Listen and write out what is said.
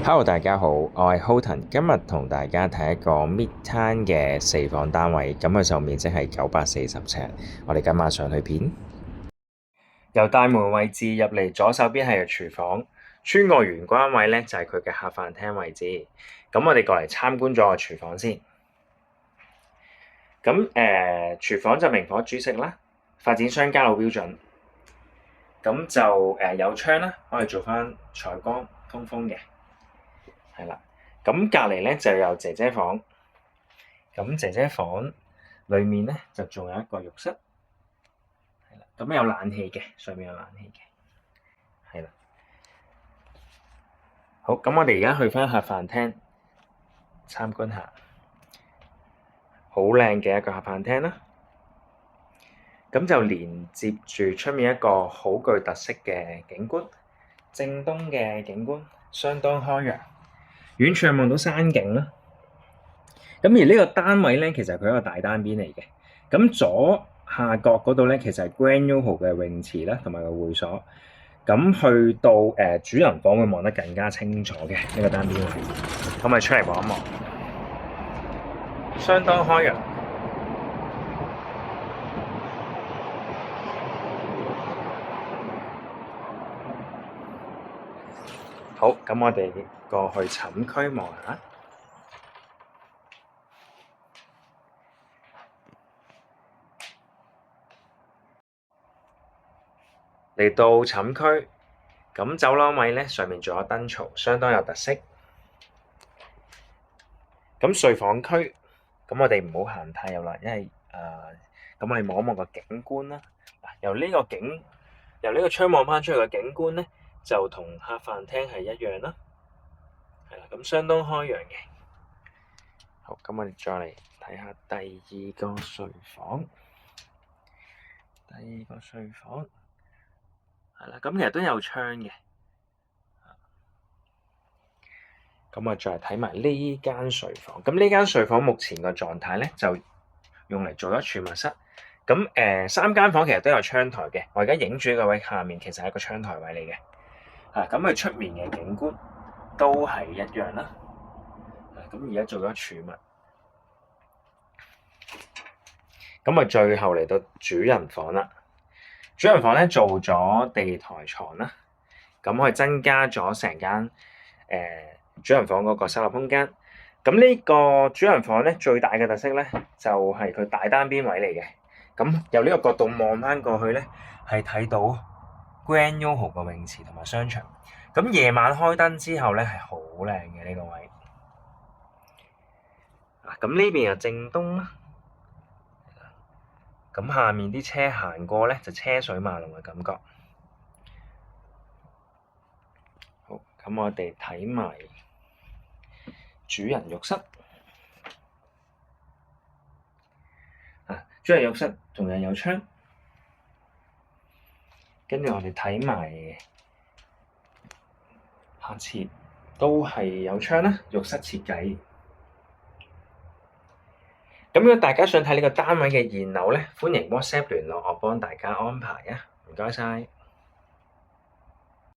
Hello，大家好，我係 Houghton，今日同大家睇一個 Midtown 嘅4房單位，咁佢就面積係940尺。我哋今晚上去片，由大門位置入嚟，左手邊係個廚房，穿過玄關位咧就係佢嘅客飯廳位置。咁我哋過嚟參觀咗個廚房先。咁廚房就明火煮食啦，發展商交路標準。咁就有窗啦，可以做翻採光通風嘅。係啦，咁隔離咧就有姐姐房，咁姐姐房裡面咧就仲有一個浴室，係啦，咁有冷氣嘅，上面有冷氣嘅，係啦。好，咁我哋而家去翻客飯廳參觀下，好靚嘅一個客飯廳啦。咁就連接住出面一個好具特色嘅景觀，正東嘅景觀相當開揚。遠處望到山景啦，咁而呢個單位咧，其實佢係一個大單邊嚟嘅。咁左下角嗰度咧，其實係 Grand Yoho 嘅泳池啦，同埋個會所。咁去到主人房會望得更加清楚嘅呢個單邊位。咁咪出嚟望一望，相當開揚。好，咁我哋過去寢區望下。嚟到寢區，咁走廊位咧上面仲有燈槽，相當有特色。咁睡房區，咁我哋唔好行太入啦，因為咁我哋望一望個景觀啦。由呢個窗望翻出去嘅景觀咧，就同客飯廳係一樣啦。係啦，咁相當開揚嘅。好，咁我哋再嚟睇下第二個睡房。第二個睡房係啦，咁其實都有窗嘅。咁我再睇埋呢間睡房。咁呢間睡房目前個狀態咧，就用嚟做咗儲物室。咁3間房其實都有窗台嘅。我而家影住呢個位下面，其實係一個窗台位嚟嘅。咁佢出面嘅景觀都係一樣啦。咁而家做咗儲物。咁啊，最後嚟到主人房啦。主人房咧做咗地台床啦，咁可以增加咗成間主人房嗰個收納空間。咁呢個主人房咧最大嘅特色咧，就係佢大單邊位嚟嘅。咁由呢個角度望翻過去咧，係睇到 Grand Yoho 個泳池同埋商場。咁夜晚開燈之後咧，係好靚嘅呢個位。咁呢邊又正東啦。咁下面啲車行過咧，就車水馬龍嘅感覺。好，咁我哋睇埋主人浴室。主人浴室同樣有窗。跟住我哋睇埋下設都係有窗啦，浴室設計。咁如果大家想睇呢個單位嘅現樓咧，歡迎 WhatsApp 聯絡我，幫大家安排啊！唔該晒。